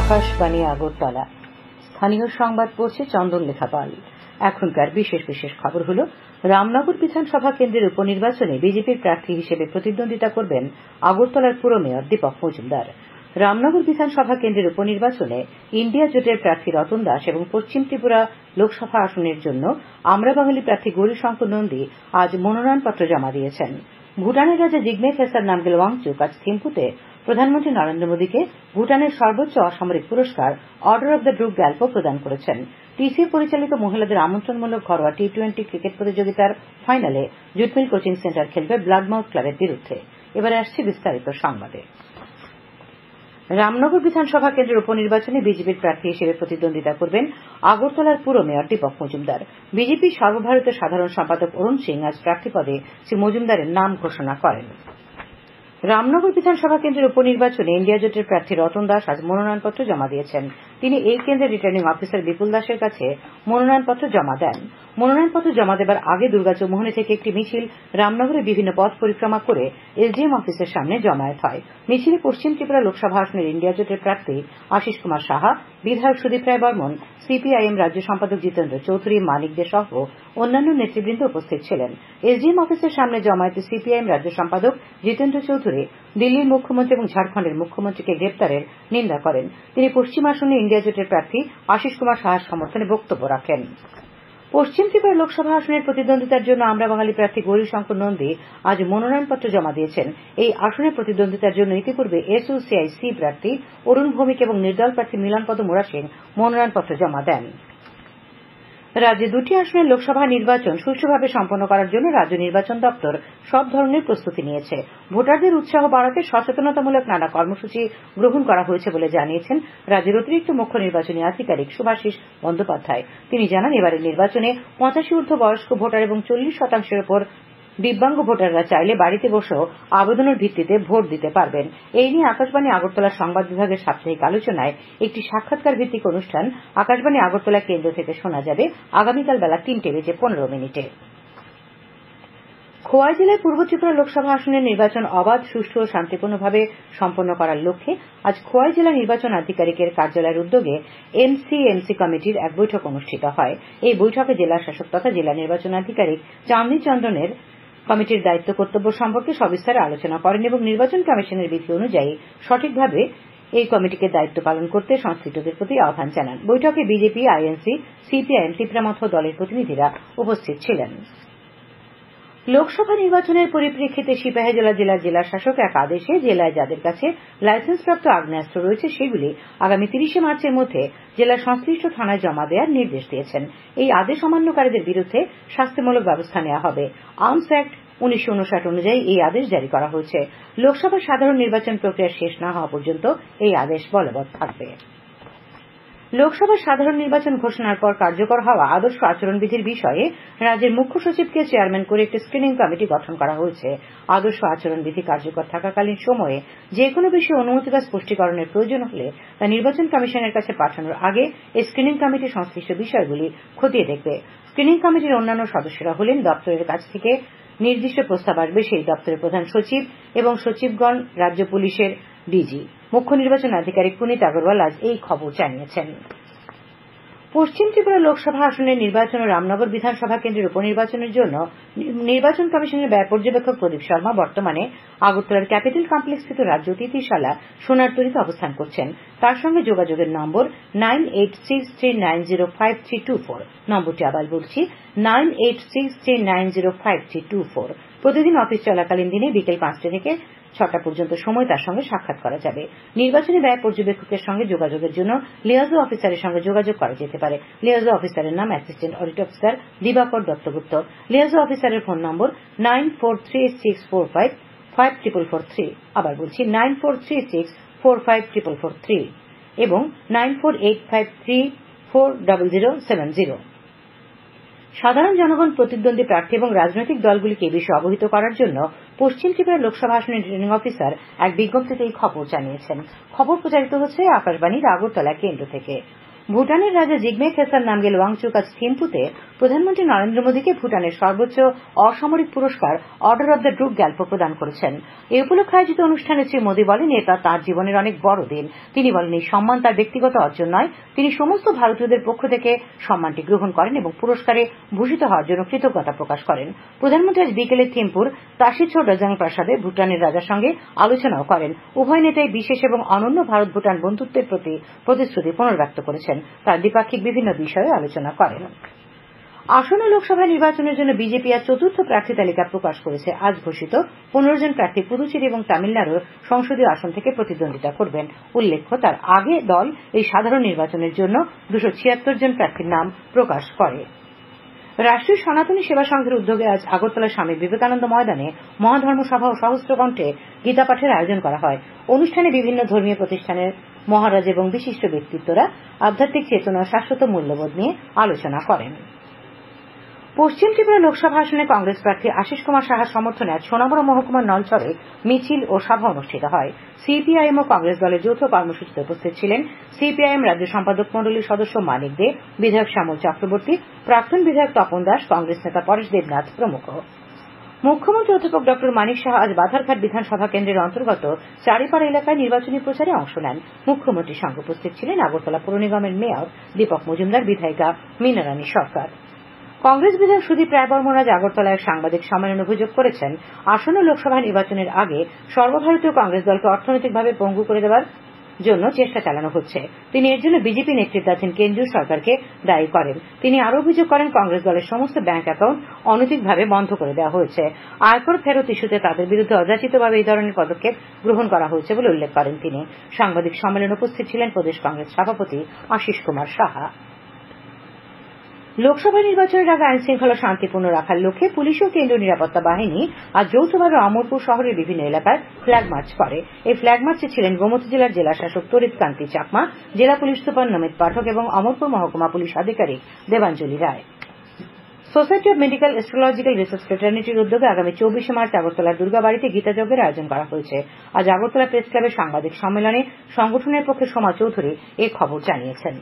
আকাশবাণী আগরতলা। স্থানীয় সংবাদ পড়ছে চন্দন লেখা পাল। এখনকার বিশেষ বিশেষ খবর হল, রামনগর বিধানসভা কেন্দ্রের উপনির্বাচনে বিজেপির প্রার্থী হিসেবে প্রতিদ্বন্দ্বিতা করবেন আগরতলার পুর মেয়র দীপক মজুমদার। রামনগর বিধানসভা কেন্দ্রের উপনির্বাচনে ইন্ডিয়া জোটের প্রার্থী রতন দাস এবং পশ্চিম ত্রিপুরা লোকসভা আসনের জন্য আমরা বাঙালি প্রার্থী গৌরীশঙ্কর নন্দী আজ মনোনয়নপত্র জমা দিয়েছেন। ভুটানের রাজা জিগমে খেসর নামগেল ওয়াংচুক আজ থিম্পুতে প্রধানমন্ত্রী নরেন্দ্র মোদীকে ভুটানের সর্বোচ্চ অসামরিক পুরস্কার order of the Druk Gyalpo প্রদান করেছেন। টিসিএ পরিচালিত মহিলাদের আমন্ত্রণমূলক ঘরোয়া টি-20 ক্রিকেট প্রতিযোগিতার ফাইনালে জুটমিল কোচিং সেন্টার খেলবে ব্লাডমাউথ ক্লাবের বিরুদ্ধে। এবারে আসছে বিস্তারিত সংবাদে। রামনগর বিধানসভা কেন্দ্রের উপনির্বাচনে বিজেপির প্রার্থী হিসেবে প্রতিদ্বন্দ্বিতা করবেন আগরতলার পুর মেয়র দীপক মজুমদার। বিজেপির সর্বভারতীয় সাধারণ সম্পাদক অরুণ সিং আজ প্রার্থী পদে শ্রী মজুমদারের নাম ঘোষণা করেন। রামনগর বিধানসভা কেন্দ্রের উপনির্বাচনে ইন্ডিয়া জোটের প্রার্থী রতন দাস আজ মনোনয়নপত্র জমা দিয়েছেন। তিনি এই কেন্দ্রের রিটার্নিং অফিসার বিপুল দাসের কাছে মনোনয়নপত্র জমা দেন। মনোনয়নপত্র জমা দেবার আগে দুর্গাচৌমুহনী থেকে একটি মিছিল রামনগরের বিভিন্ন পথ পরিক্রমা করে এসডিএম অফিসের সামনে জমায়েত হয়। মিছিলে পশ্চিম ত্রিপুরা লোকসভা আসনের ইন্ডিয়া জোটের প্রার্থী আশিস কুমার সাহা, বিধায়ক সুদীপ রায় বর্মন, সিপিআইএম রাজ্য সম্পাদক জিতেন্দ্র চৌধুরী, মানিক দে সহ অন্যান্য নেতৃবৃন্দ উপস্থিত ছিলেন। এসডিএম অফিসের সামনে জমায়েতে সিপিআইএম রাজ্য সম্পাদক জিতেন্দ্র চৌধুরী দিল্লির মুখ্যমন্ত্রী এবং ঝাড়খণ্ডের মুখ্যমন্ত্রীকে গ্রেপ্তারের নিন্দা করেন। তিনি পশ্চিম আসনে ইন্ডিয়া জোটের প্রার্থী আশিস কুমার সাহার সমর্থনে বক্তব্য রাখেন। পশ্চিম ত্রিপুরা লোকসভা আসনের প্রতিদ্বন্দ্বিতার জন্য আমরা বাঙালি প্রার্থী গৌরীশঙ্কর নন্দী আজ মনোনয়নপত্র জমা দিয়েছেন। এই আসনে প্রতিদ্বন্দ্বিতার জন্য ইতিপূর্বে এসইউসিআই প্রার্থী অরুণ ভৌমিক এবং নির্দল প্রার্থী মিলনপদ মোরা সিং মনোনয়নপত্র জমা দেন। রাজ্যে দুটি আসনের লোকসভা নির্বাচন সুষ্ঠুভাবে সম্পন্ন করার জন্য রাজ্য নির্বাচন দপ্তর সব ধরনের প্রস্তুতি নিয়েছে। ভোটারদের উৎসাহ বাড়াতে সচেতনতামূলক নানা কর্মসূচি গ্রহণ করা হয়েছে বলে জানিয়েছেন রাজ্যের অতিরিক্ত মুখ্য নির্বাচনী আধিকারিক শুভাশিস বন্দ্যোপাধ্যায়। তিনি জানান, এবারের নির্বাচনে 85 ঊর্ধ্ব বয়স্ক ভোটার এবং 40% উপর দিব্যাঙ্গ ভোটাররা চাইলে বাড়িতে বসেও আবেদনের ভিত্তিতে ভোট দিতে পারবেন। এই নিয়ে আকাশবাণী আগরতলার সংবাদ বিভাগের সাপ্তাহিক আলোচনায় একটি সাক্ষাৎকার ভিত্তিক অনুষ্ঠান আকাশবাণী আগরতলা কেন্দ্র থেকে শোনা যাবে আগামীকাল বেলা 3:15 খোয়াই জেলায় পূর্ব ত্রিপুরা লোকসভা আসনের নির্বাচন অবাধ, সুষ্ঠু ও শান্তিপূর্ণভাবে সম্পন্ন করার লক্ষ্যে আজ খোয়াই জেলা নির্বাচন আধিকারিকের কার্যালয়ের উদ্যোগে এমসি কমিটির এক বৈঠক অনুষ্ঠিত হয়। এই বৈঠকে জেলা শাসক তথা জেলা নির্বাচন আধিকারিক চাঁদনী চন্দনের কমিটির দায়িত্ব কর্তব্য সম্পর্কে সবিস্তারে আলোচনা করেন এবং নির্বাচন কমিশনের বিধি অনুযায়ী সঠিকভাবে এই কমিটিকে দায়িত্ব পালন করতে সংশ্লিষ্টদের প্রতি আহ্বান জানান। বৈঠকে বিজেপি, আইএনসি, সিপিআইএম, ত্রিপুরামথ দলের প্রতিনিধিরা উপস্থিত ছিলেন। লোকসভা নির্বাচনের পরিপ্রেক্ষিতে সিপাহীজলা জেলার জেলা শাসক এক আদেশে জেলায় যাদের কাছে লাইসেন্সপ্রাপ্ত আগ্নেয়াস্ত্র রয়েছে সেগুলি আগামী 30 মার্চের মধ্যে জেলার সংশ্লিষ্ট থানায় জমা দেওয়ার নির্দেশ দিয়েছেন। এই আদেশ অমান্যকারীদের বিরুদ্ধে শাস্তিমূলক ব্যবস্থা নেওয়া হবে। আর্মস অ্যাক্ট 1959 অনুযায়ী এই আদেশ জারি করা হয়েছে। লোকসভা সাধারণ নির্বাচন প্রক্রিয়া শেষ না হওয়া পর্যন্ত এই আদেশ বলবৎ থাকবে। লোকসভা সাধারণ নির্বাচন ঘোষণার পর কার্যকর হওয়া আদর্শ আচরণবিধির বিষয়ে রাজ্যের মুখ্য সচিবকে চেয়ারম্যান করে একটি স্ক্রিনিং কমিটি গঠন করা হয়েছে। আদর্শ আচরণবিধি কার্যকর থাকাকালীন সময়ে যে কোনো বিষয়ে অনুমতি বা স্পষ্টীকরণের প্রয়োজন হলে তা নির্বাচন কমিশনের কাছে পাঠানোর আগে এই স্ক্রিনিং কমিটি সংশ্লিষ্ট বিষয়গুলি খতিয়ে দেখবে। স্ক্রিনিং কমিটির অন্যান্য সদস্যরা হলেন দপ্তরের কাছ থেকে নির্দিষ্ট প্রস্তাব আসবে সেই দপ্তরের প্রধান সচিব এবং সচিবগণ, রাজ্য পুলিশের ডিজি। মুখ্য নির্বাচন আধিকারিক পুনিত আগরওয়াল আজ এই খবর জানিয়েছেন। পশ্চিম ত্রিপুরা লোকসভা আসনের নির্বাচন ও রামনগর বিধানসভা কেন্দ্রের উপনির্বাচনের জন্য নির্বাচন কমিশনের ব্যয় পর্যবেক্ষক প্রদীপ শর্মা বর্তমানে আগরতলার ক্যাপিটাল কমপ্লেক্স স্থিত রাজ্য অতিথিশালা সোনারতরীতে অবস্থান করছেন। তার সঙ্গে যোগাযোগের নম্বর 9863905324। নম্বরটি আবার বলছি 9863905324। প্রতিদিন অফিস চলাকালীন দিনে বিকেল 5টা থেকে 6টা পর্যন্ত সময় তার সঙ্গে সাক্ষাৎ করা যাবে। নির্বাচনী ব্যয় পর্যবেক্ষকের সঙ্গে যোগাযোগের জন্য লিয়াজো অফিসারের সঙ্গে যোগাযোগ করা যেতে পারে। লিয়াজো অফিসারের নাম অ্যাসিস্ট্যান্ট অডিট অফিসার দিবাকর দত্তগুপ্ত। লিয়াজো অফিসারের ফোন নম্বর 9436455443। আবার বলছি 9436455443 এবং 9485340070। সাধারণ জনগণ, প্রতিদ্বন্দ্বী প্রার্থী এবং রাজনৈতিক দলগুলিকে এই বিষয়ে অবহিত করার জন্য পশ্চিম ত্রিপুরা লোকসভা আসনের রিটার্নিং অফিসার এক বিজ্ঞপ্তিতে এই খবর জানিয়েছেন। খবর প্রচারিত হচ্ছে আকাশবাণীর আগরতলা কেন্দ্র থেকে। ভুটানের রাজা জিগমে খেসার নামগেল ওয়াংচুক আজ থিম্পুতে প্রধানমন্ত্রী নরেন্দ্র মোদীকে ভুটানের সর্বোচ্চ অসামরিক পুরস্কার order of the Druk Gyalpo প্রদান করেছেন। এই উপলক্ষে আয়োজিত অনুষ্ঠানে শ্রী মোদী বলেন, এটা তাঁর জীবনের অনেক বড় দিন। তিনি বলেন, এই সম্মান তার ব্যক্তিগত অর্জন নয়, তিনি সমস্ত ভারতীয়দের পক্ষ থেকে সম্মানটি গ্রহণ করেন এবং পুরস্কারে ভূষিত হওয়ার জন্য কৃতজ্ঞতা প্রকাশ করেন। প্রধানমন্ত্রী আজ বিকেলে থিম্পুর তাশিছড় ডজাং প্রাসাদে ভুটানের রাজার সঙ্গে আলোচনাও করেন। উভয় নেতাই বিশেষ এবং অনন্য ভারত ভুটান বন্ধুত্বের প্রতি প্রতিশ্রুতি পুনর্ব্যক্ত করেছেন। তারা দ্বিপাক্ষিক বিভিন্ন বিষয়ে আলোচনা করেন। আসন্ন লোকসভা নির্বাচনের জন্য বিজেপি আজ চতুর্থ প্রার্থী তালিকা প্রকাশ করেছে। আজ ঘোষিত 15 জন প্রার্থী পুদুচেরি এবং তামিলনাড়ুর সংসদীয় আসন থেকে প্রতিদ্বন্দ্বিতা করবেন। উল্লেখ্য, তার আগে দল এই সাধারণ নির্বাচনের জন্য 276 জন প্রার্থীর নাম প্রকাশ করে। রাষ্ট্রীয় সনাতনী সেবা সংঘের উদ্যোগে আজ আগরতলা স্বামী বিবেকানন্দ ময়দানে মহাধর্ম সভা ও সহস্র কণ্ঠে গীতা পাঠের আয়োজন করা হয়। অনুষ্ঠানে বিভিন্ন ধর্মীয় প্রতিষ্ঠানের মহারাজ এবং বিশিষ্ট ব্যক্তিত্বরা আধ্যাত্মিক চেতনা ও শাশ্বত মূল্যবোধ নিয়ে আলোচনা করেন। পশ্চিম ত্রিপুরা লোকসভা আসনে কংগ্রেস প্রার্থী আশিস কুমার সাহার সমর্থনে আজ সোনামুড়া মহকুমার নলছড়ে মিছিল ও সভা অনুষ্ঠিত হয়। সিপিআইএম ও কংগ্রেস দলের যৌথ কর্মসূচিতে উপস্থিত ছিলেন সিপিআইএম রাজ্য সম্পাদক মন্ডলীর সদস্য মানিক দে, বিধায়ক শ্যামল চক্রবর্তী, প্রাক্তন বিধায়ক তপন দাস, কংগ্রেস নেতা পরেশ দেবনাথ প্রমুখ। মুখ্যমন্ত্রী অধ্যাপক ড মানিক সাহা আজ বাধারঘাট বিধানসভা কেন্দ্রের অন্তর্গত চারিপাড়া এলাকায় নির্বাচনী প্রচারে অংশ নেন। মুখ্যমন্ত্রীর সঙ্গে উপস্থিত ছিলেন আগরতলা পৌর নিগমের মেয়র দীপক মজুমদার, বিধায়িকা মীনারানী সরকার। কংগ্রেস বিধায়ক সুদীপ রায়বর্মন আজ আগরতলায় সাংবাদিক সম্মেলনে অভিযোগ করেছেন, আসন্ন লোকসভা নির্বাচনের আগে সর্বভারতীয় কংগ্রেস দলকে অর্থনৈতিকভাবে পঙ্গু করে দেওয়ার জন্য চেষ্টা চালানো হচ্ছে। তিনি এর জন্য বিজেপি নেতৃত্বাধীন কেন্দ্রীয় সরকারকে দায়ী করেন। তিনি আরও অভিযোগ করেন, কংগ্রেস দলের সমস্ত ব্যাংক অ্যাকাউন্ট অনৈতিকভাবে বন্ধ করে দেওয়া হয়েছে। আয়কর ফেরত ইস্যুতে তাদের বিরুদ্ধে অযাচিতভাবে এই ধরনের পদক্ষেপ গ্রহণ করা হয়েছে বলে উল্লেখ করেন তিনি। সাংবাদিক সম্মেলনে উপস্থিত ছিলেন প্রদেশ কংগ্রেস সভাপতি আশিস কুমার সাহা। লোকসভা নির্বাচনের আগে আইন শৃঙ্খলা শান্তিপূর্ণ রাখার লক্ষ্যে পুলিশ ও কেন্দ্রীয় নিরাপত্তা বাহিনী আজ যৌথভাবে অমরপুর শহরের বিভিন্ন এলাকায় ফ্ল্যাগ মার্চ করে। এই ফ্ল্যাগ মার্চে ছিলেন গোমতী জেলার জেলাশাসক তরিৎ কান্তি চাকমা, জেলা পুলিশ সুপার নমিত পাঠক এবং অমরপুর মহকুমা পুলিশ আধিকারিক Debanjali Roy. Society of medical astrological research ফ্রেটার্নিটির উদ্যোগে আগামী 24 মার্চ আগরতলার দুর্গাবাড়িতে গীতাযজ্ঞের আয়োজন করা হয়েছে। আজ আগরতলা প্রেস ক্লাবের সাংবাদিক সম্মেলনে সংগঠনের পক্ষে সোমা চৌধুরী এ খবর জানিয়েছেন।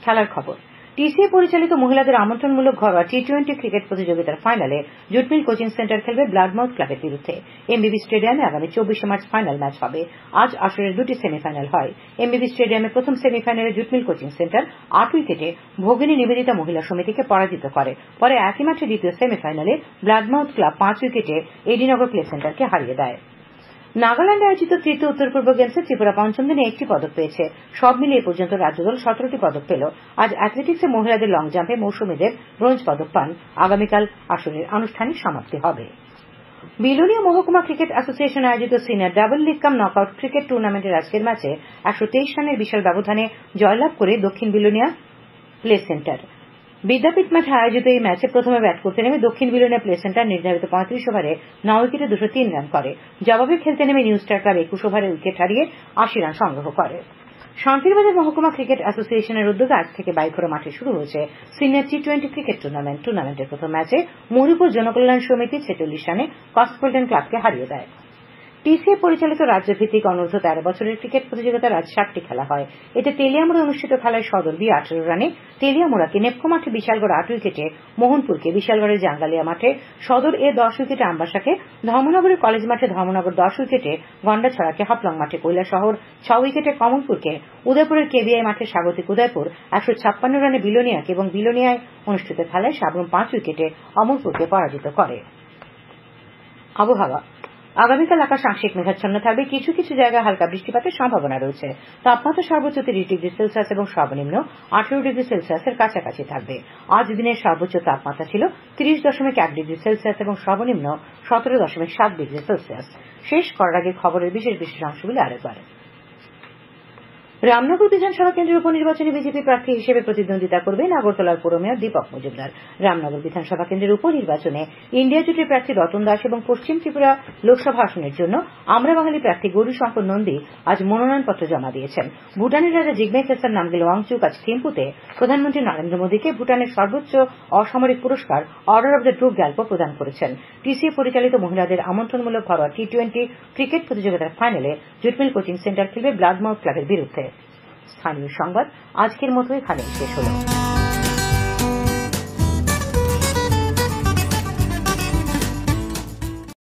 খেলার খবর। টিসিএ পরিচালিত মহিলাদের আমন্ত্রণমূলক ঘরোয়া টি-20 ক্রিকেট প্রতিযোগিতার ফাইনালে জুটমিল কোচিং সেন্টার খেলবে ব্লাডমাউথ ক্লাবের বিরুদ্ধে। এমবিবি স্টেডিয়ামে আগামী 24 মার্চ ফাইনাল ম্যাচ হবে। আজ আসরের দুটি সেমিফাইনাল হয়। এমবিবি স্টেডিয়ামে প্রথম সেমিফাইনালে জুটমিল কোচিং সেন্টার 8 উইকেটে ভগিনী নিবেদিতা মহিলা সমিতিকে পরাজিত করে। পরে একই মাঠে দ্বিতীয় সেমিফাইনালে ব্লাডমাউথ ক্লাব 5 উইকেটে এডিনগর প্লে সেন্টারকে হারিয়ে দেয়। নাগাল্যান্ডে আয়োজিত তৃতীয় উত্তর পূর্ব গেমসে ত্রিপুরা পঞ্চম দিনে 1টি পদক পেয়েছে। সব মিলিয়ে এ পর্যন্ত রাজ্যদল 17টি পদক পেল। আজ অ্যাথলেটিক্সে মহিলাদের লং জাম্পে মৌসুমী দেব ব্রোঞ্জ পদক পান। আগামীকাল আসরের আনুষ্ঠানিক সমাপ্তি হবে। বিলোনিয়া মহকুমা ক্রিকেট অ্যাসোসিয়েশন আয়োজিত সিনিয়র ডাবল লিগ কাম নকআউট ক্রিকেট টুর্নামেন্টের আজকের ম্যাচে 123 রানের বিশাল ব্যবধানে জয়লাভ করে দক্ষিণ বিলোনিয়া প্লে সেন্টার। বিদ্যাপীঠ মাঠে আয়োজিত এই ম্যাচে প্রথমে ব্যাট করতে নেমে দক্ষিণ বিলোনিয়া প্লে সেন্টার নির্ধারিত 35 ওভারে 9 উইকেটে 203 রান করে। জবাবে খেলতে নেমে নিউ স্টার ক্লাব 21 ওভারে উইকেট হারিয়ে 80 রান সংগ্রহ করে। শান্তিরবাজার মহকুমা ক্রিকেট অ্যাসোসিয়েশনের উদ্যোগে আজ থেকে বাইখোড়া মাঠে শুরু হয়েছে সিনিয়র টি-20 ক্রিকেট টুর্নামেন্ট। টুর্নামেন্টের প্রথম ম্যাচে মহিপুর জনকল্যাণ সমিতি 46 রানে কসমোপলিটন ক্লাবকে হারিয়ে দেয়। টিসিএ পরিচালিত রাজ্যভিত্তিক অনূর্ধ্ব 13 বছরের ক্রিকেট প্রতিযোগিতার আজ 7টি খেলা হয়। এতে তেলিয়ামুড়ে অনুষ্ঠিত খেলায় সদর বি 18 রানে তেলিয়ামুড়াকে, নেপকো মাঠে বিশালগড় 8 উইকেটে মোহনপুরকে, বিশালগড়ের জাঙ্গালিয়া মাঠে সদর এ 10 উইকেটে আমবাসাকে, ধর্মনগরের কলেজ মাঠে ধর্মনগর 10 উইকেটে গন্ডাছড়াকে, হাফলং মাঠে কৈলাসহর 6 উইকেটে কমলপুরকে, উদয়পুরের কেবিআই মাঠে স্বাগতিক উদয়পুর 156 রানে বিলোনিয়াকে এবং বিলোনিয়ায় অনুষ্ঠিত খেলায় সাবরুম 5 উইকেটে অমরপুরকে পরাজিত করে। আবহাওয়া। আগামীকাল আকাশ আংশিক মেঘাচ্ছন্ন থাকবে। কিছু কিছু জায়গায় হালকা বৃষ্টিপাতের সম্ভাবনা রয়েছে। তাপমাত্রা সর্বোচ্চ 30 ডিগ্রি সেলসিয়াস এবং সর্বনিম্ন 18 ডিগ্রি সেলসিয়াসের কাছাকাছি থাকবে। আজ দিনের সর্বোচ্চ তাপমাত্রা ছিল 30.1 ডিগ্রি সেলসিয়াস এবং সর্বনিম্ন 17.7 ডিগ্রি সেলসিয়াস। শেষ করার আগে খবরের বিশেষ অংশগুলি আরেকবার। রামনগর বিধানসভা কেন্দ্রের উপনির্বাচনে বিজেপি প্রার্থী হিসেবে প্রতিদ্বন্দ্বিতা করবেন আগরতলার পৌর মেয়র দীপক মজুমদার। রামনগর বিধানসভা কেন্দ্রের উপনির্বাচনে ইন্ডিয়া জোটের প্রার্থী রতন দাস এবং পশ্চিম ত্রিপুরা লোকসভা আসনের জন্য আমরা বাঙালি প্রার্থী গৌরীশঙ্কর নন্দী আজ মনোনয়নপত্র জমা দিয়েছেন। ভুটানের রাজা জিগমে খেসার নামগেল ওয়াংচুক আজ থিম্পুতে প্রধানমন্ত্রী নরেন্দ্র মোদীকে ভুটানের সর্বোচ্চ অসামরিক পুরস্কার order of the Druk Gyalpo প্রদান করেছেন। টিসিএ পরিচালিত মহিলাদের আমন্ত্রণমূলক ঘরোয়া টি-20 ক্রিকেট প্রতিযোগিতার ফাইনালে জুটমিল কোচিং সেন্টার খেলবে ব্লাডমাউথ ক্লাবের বিরুদ্ধে। স্থানীয় সংবাদ আজকের মতো এখানেই শেষ হলো।